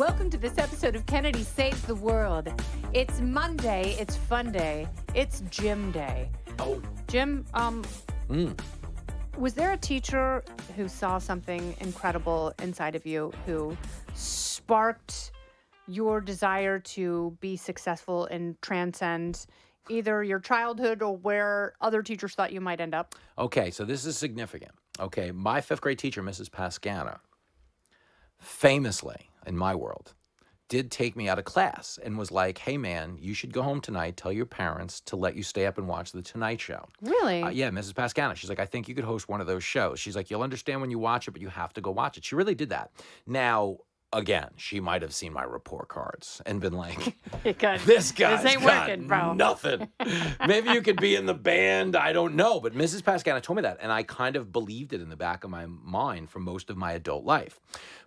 Welcome to this episode of Kennedy Saves the World. It's Monday, it's fun day, it's gym day. Oh. Jim, was there a teacher who saw something incredible inside of you who sparked your desire to be successful and transcend either your childhood or where other teachers thought you might end up? Okay, so this is significant. Okay, my fifth grade teacher, Mrs. Pascana, famously, in my world, did take me out of class and was like, hey, man, you should go home tonight, tell your parents to let you stay up and watch The Tonight Show. Really? Yeah, Mrs. Pascana. She's like, I think you could host one of those shows. She's like, you'll understand when you watch it, but you have to go watch it. She really did that. Now, again, she might have seen my report cards and been like, this guy's ain't got working, bro. nothing. Maybe you could be in the band. I don't know. But Mrs. Pascana told me that, and I kind of believed it in the back of my mind for most of my adult life.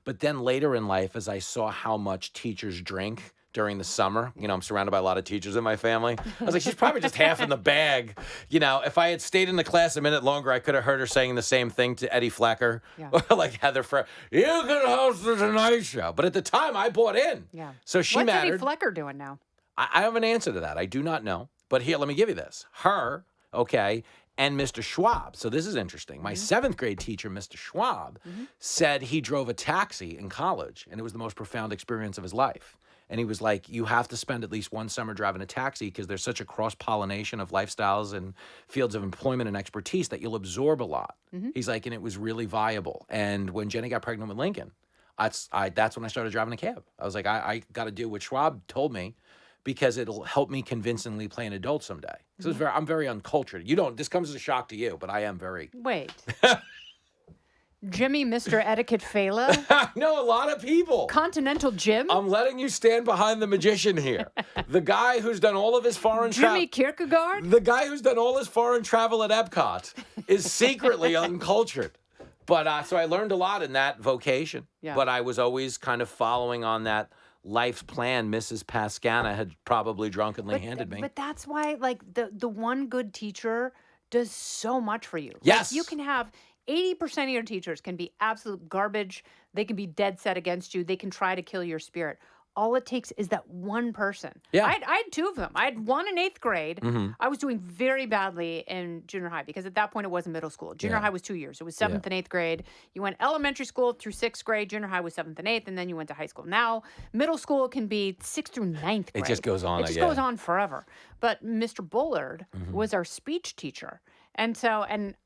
But then later in life, as I saw how much teachers drink during the summer, I'm surrounded by a lot of teachers in my family. I was like, she's probably just half in the bag. If I had stayed in the class a minute longer, I could have heard her saying the same thing to Eddie Flecker. Yeah. Like Heather you can host the Tonight Show. But at the time, I bought in. Yeah. So she What's mattered. Eddie Flecker doing now? I have an answer to that. I do not know. But here, let me give you this. Her, okay, and Mr. Schwab. So this is interesting. My seventh grade teacher, Mr. Schwab, said he drove a taxi in college, and it was the most profound experience of his life. And he was like, you have to spend at least one summer driving a taxi because there's such a cross-pollination of lifestyles and fields of employment and expertise that you'll absorb a lot. He's like, and it was really viable. And when Jenny got pregnant with Lincoln, that's when I started driving a cab. I was like, I got to do what Schwab told me because it'll help me convincingly play an adult someday. Because I'm very uncultured. This comes as a shock to you, but I am very... Wait. Jimmy, Mr. Etiquette Failla? I know a lot of people. Continental Jim? I'm letting you stand behind the magician here. The guy who's done all of his foreign travel. Jimmy Kierkegaard? The guy who's done all his foreign travel at Epcot is secretly uncultured. But so I learned a lot in that vocation. Yeah. But I was always kind of following on that life's plan Mrs. Pascana had probably drunkenly handed me. But that's why, the one good teacher does so much for you. Yes. You can have... 80% of your teachers can be absolute garbage. They can be dead set against you. They can try to kill your spirit. All it takes is that one person. Yeah. I had two of them. I had one in 8th grade. I was doing very badly in junior high because at that point it wasn't middle school. Junior high was 2 years. It was 7th and 8th grade. You went elementary school through 6th grade. Junior high was 7th and 8th. And then you went to high school. Now, middle school can be 6th through 9th grade. It just goes on. It just goes on forever. But Mr. Bullard was our speech teacher. And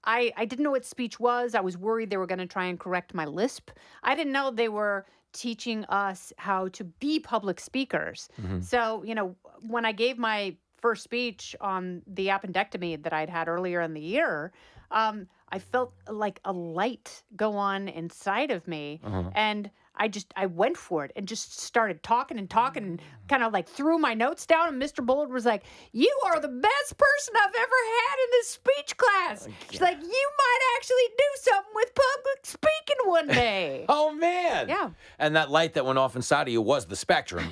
I didn't know what speech was. I was worried they were going to try and correct my lisp. I didn't know they were teaching us how to be public speakers. So, when I gave my first speech on the appendectomy that I'd had earlier in the year, I felt like a light go on inside of me. And I went for it and just started talking and kind of threw my notes down. And Mr. Bullard was like, you are the best person I've ever had in this speech class. She's like, you might actually do something with public speaking one day. Oh, man. Yeah. And that light that went off inside of you was the spectrum.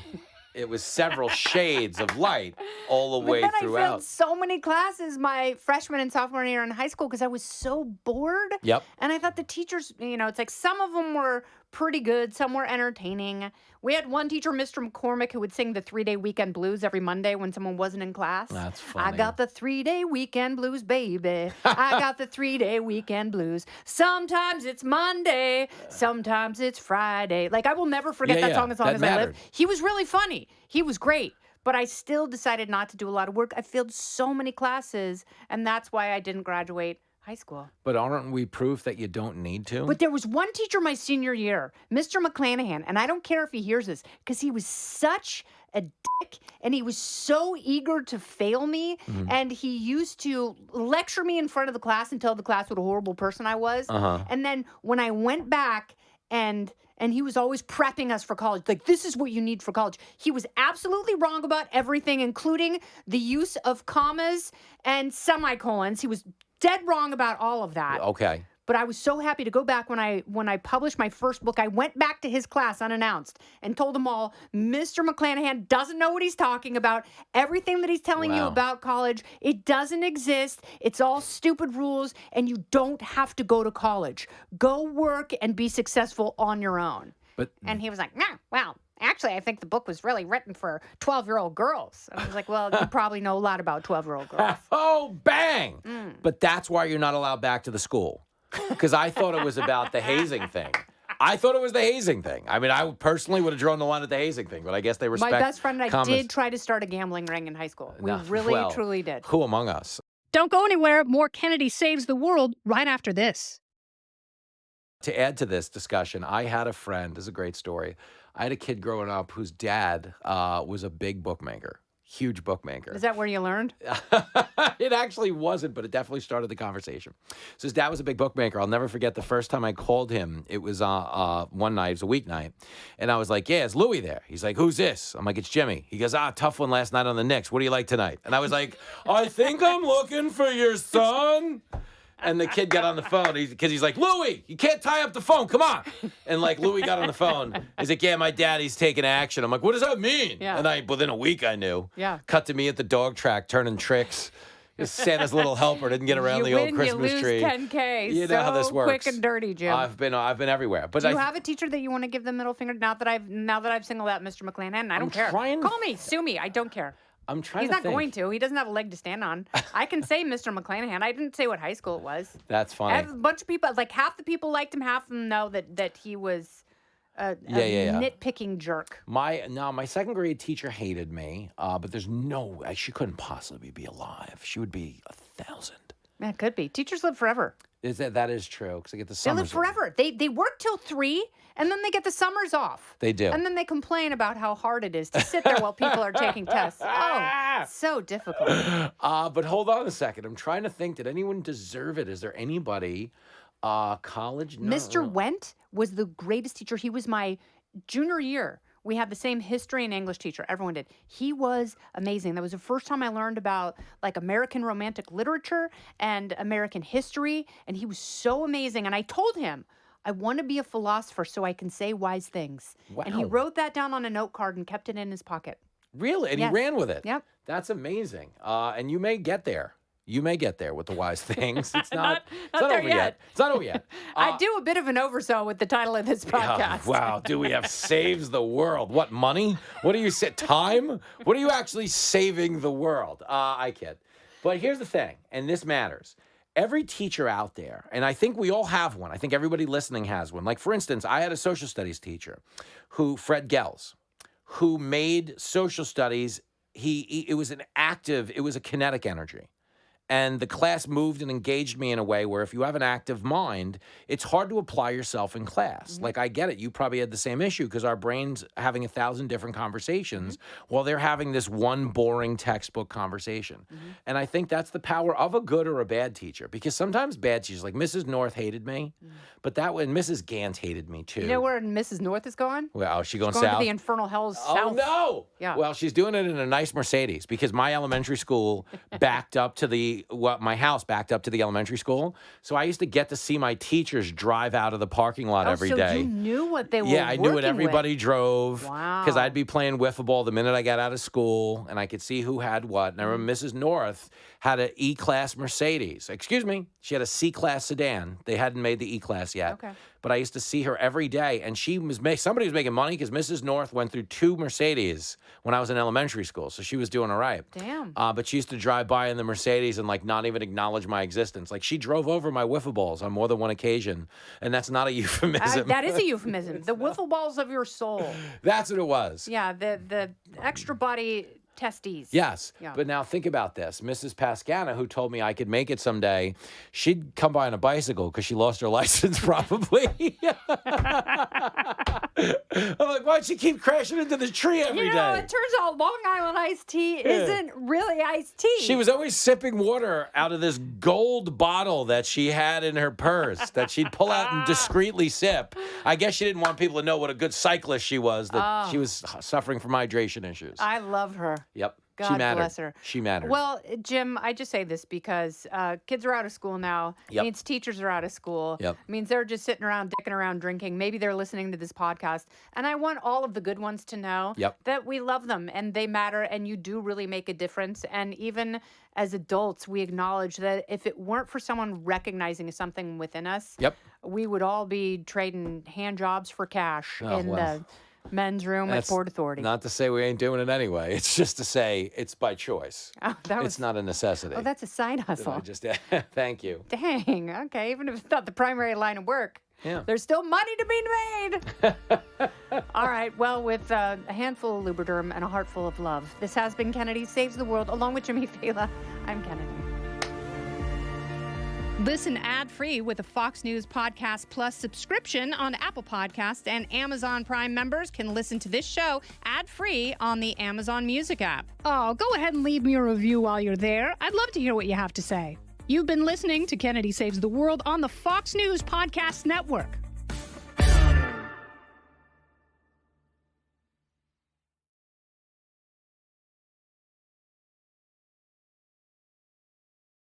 It was several shades of light all the way then throughout. I failed so many classes my freshman and sophomore year in high school because I was so bored. Yep. And I thought the teachers, it's like some of them were pretty good. Some were entertaining. We had one teacher, Mr. McCormick, who would sing the 3-day weekend blues every Monday when someone wasn't in class. That's funny. I got the 3-day weekend blues, baby. I got the 3-day weekend blues. Sometimes it's Monday. Sometimes it's Friday. I will never forget that song as long as I live. He was really funny. He was great. But I still decided not to do a lot of work. I failed so many classes, and that's why I didn't graduate high school. But aren't we proof that you don't need to? But there was one teacher my senior year, Mr. McClanahan, and I don't care if he hears this, because he was such a dick, and he was so eager to fail me, and he used to lecture me in front of the class and tell the class what a horrible person I was. And then when I went back and he was always prepping us for college. This is what you need for college. He was absolutely wrong about everything, including the use of commas and semicolons. He was dead wrong about all of that. Okay. But I was so happy to go back when I published my first book. I went back to his class unannounced and told them all, Mr. McClanahan doesn't know what he's talking about. Everything that he's telling you about college, it doesn't exist. It's all stupid rules, and you don't have to go to college. Go work and be successful on your own. And he was like, nah, well, actually, I think the book was really written for 12-year-old girls. And I was like, well, you probably know a lot about 12-year-old girls. Oh, bang! But that's why you're not allowed back to the school. Because I thought it was about the hazing thing. I thought it was the hazing thing. I mean, I personally would have drawn the line at the hazing thing, but I guess they respect. My best friend and I comments. did try to start a gambling ring in high school. We No, really, well, truly did. Who among us? Don't go anywhere. More Kennedy Saves the World right after this. To add to this discussion, I had a friend. This is a great story. I had a kid growing up whose dad was a big bookmaker, huge bookmaker. Is that where you learned? It actually wasn't, but it definitely started the conversation. So his dad was a big bookmaker. I'll never forget the first time I called him. It was one night, it was a weeknight. And I was like, yeah, is Louie there? He's like, who's this? I'm like, it's Jimmy. He goes, tough one last night on the Knicks. What do you like tonight? And I was like, I think I'm looking for your son. And the kid got on the phone because he's like, Louie, you can't tie up the phone. Come on. And like Louie got on the phone. He's like, yeah, my daddy's taking action. I'm like, what does that mean? Yeah. And within a week, I knew. Yeah. Cut to me at the dog track turning tricks. Santa's little helper didn't get around the old Christmas you lose tree. 10K. You know how this works. Quick and dirty, Jim. I've been everywhere. But Do you have a teacher that you want to give the middle finger? Now that I've singled out Mr. McClanahan, I don't care. Call me, sue me. I don't care. I'm trying He's to not think. going to. He doesn't have a leg to stand on. I can say Mr. McClanahan. I didn't say what high school it was. That's funny. I have a bunch of people, like half the people liked him, half of them know that he was a nitpicking jerk. My second grade teacher hated me, but there's no way she couldn't possibly be alive. She would be 1,000. That could be. Teachers live forever. That is true because I get the They summers. live forever. They work till 3, and then they get the summers off. They do. And then they complain about how hard it is to sit there while people are taking tests. Oh, so difficult. But hold on a second. I'm trying to think. Did anyone deserve it? Is there anybody? College? No. Mr. Went was the greatest teacher. He was my junior year. We had the same history and English teacher. Everyone did. He was amazing. That was the first time I learned about like American Romantic literature and American history. And he was so amazing. And I told him, I want to be a philosopher so I can say wise things. Wow. And he wrote that down on a note card and kept it in his pocket. Really? And Yes. he ran with it? Yep. That's amazing. And you may get there. You may get there with the wise things. It's Not it's not there over yet. It's not over yet. I do a bit of an oversell with the title of this podcast. Wow. Do we have saves the world? What, money? What do you say? Time? What are you actually saving the world? I kid. But here's the thing, and this matters. Every teacher out there, and I think we all have one. I think everybody listening has one. Like, for instance, I had a social studies teacher Fred Gels, who made social studies, it was a kinetic energy. And the class moved and engaged me in a way where if you have an active mind, it's hard to apply yourself in class. Mm-hmm. Like, I get it. You probably had the same issue because our brain's having 1,000 different conversations while they're having this one boring textbook conversation. And I think that's the power of a good or a bad teacher, because sometimes bad teachers, like Mrs. North hated me, but Mrs. Gant hated me too. You know where Mrs. North is going? Well, she going She's going south? to the infernal hells Oh, south. no. Yeah. Well, she's doing it in a nice Mercedes because my elementary school backed up to my house backed up to the elementary school. So I used to get to see my teachers drive out of the parking lot every so day. You knew what they were Yeah, I knew what working everybody with. drove. Wow. Because I'd be playing wiffle ball the minute I got out of school, and I could see who had what. And I remember Mrs. North had an E-Class Mercedes. Excuse me, she had a C-Class sedan. They hadn't made the E-Class yet. Okay. But I used to see her every day, and somebody was making money because Mrs. North went through 2 Mercedes when I was in elementary school, so she was doing all right. Damn. But she used to drive by in the Mercedes and like not even acknowledge my existence. Like, she drove over my wiffle balls on more than one occasion, and that's not a euphemism. That is a euphemism. The wiffle balls of your soul. That's what it was. Yeah, the extra body testes. Yes. Yeah. But now think about this. Mrs. Pascana, who told me I could make it someday, she'd come by on a bicycle because she lost her license probably. I'm like, why'd she keep crashing into the tree every day? You know, it turns out Long Island iced tea isn't really iced tea. She was always sipping water out of this gold bottle that she had in her purse that she'd pull out and discreetly sip. I guess she didn't want people to know what a good cyclist she was, that she was suffering from hydration issues. I love her. Yep. God she mattered. bless her. She mattered. Well, Jim, I just say this because kids are out of school now. Yep. Means teachers are out of school. Yep. Means they're just sitting around, dicking around, drinking. Maybe they're listening to this podcast. And I want all of the good ones to know that we love them and they matter and you do really make a difference. And even as adults, we acknowledge that if it weren't for someone recognizing something within us, we would all be trading hand jobs for cash men's room at Port Authority. Not to say we ain't doing it anyway. It's just to say it's by choice. Oh, It's not a necessity. Oh, that's a side Did hustle. I just thank you. Dang. Okay. Even if it's not the primary line of work, Yeah. there's still money to be made. All right. Well, with a handful of Lubriderm and a heart full of love, this has been Kennedy Saves the World, along with Jimmy Failla. I'm Kennedy. Listen ad-free with a Fox News Podcast Plus subscription on Apple Podcasts, and Amazon Prime members can listen to this show ad-free on the Amazon Music app. Oh, go ahead and leave me a review while you're there. I'd love to hear what you have to say. You've been listening to Kennedy Saves the World on the Fox News Podcast Network.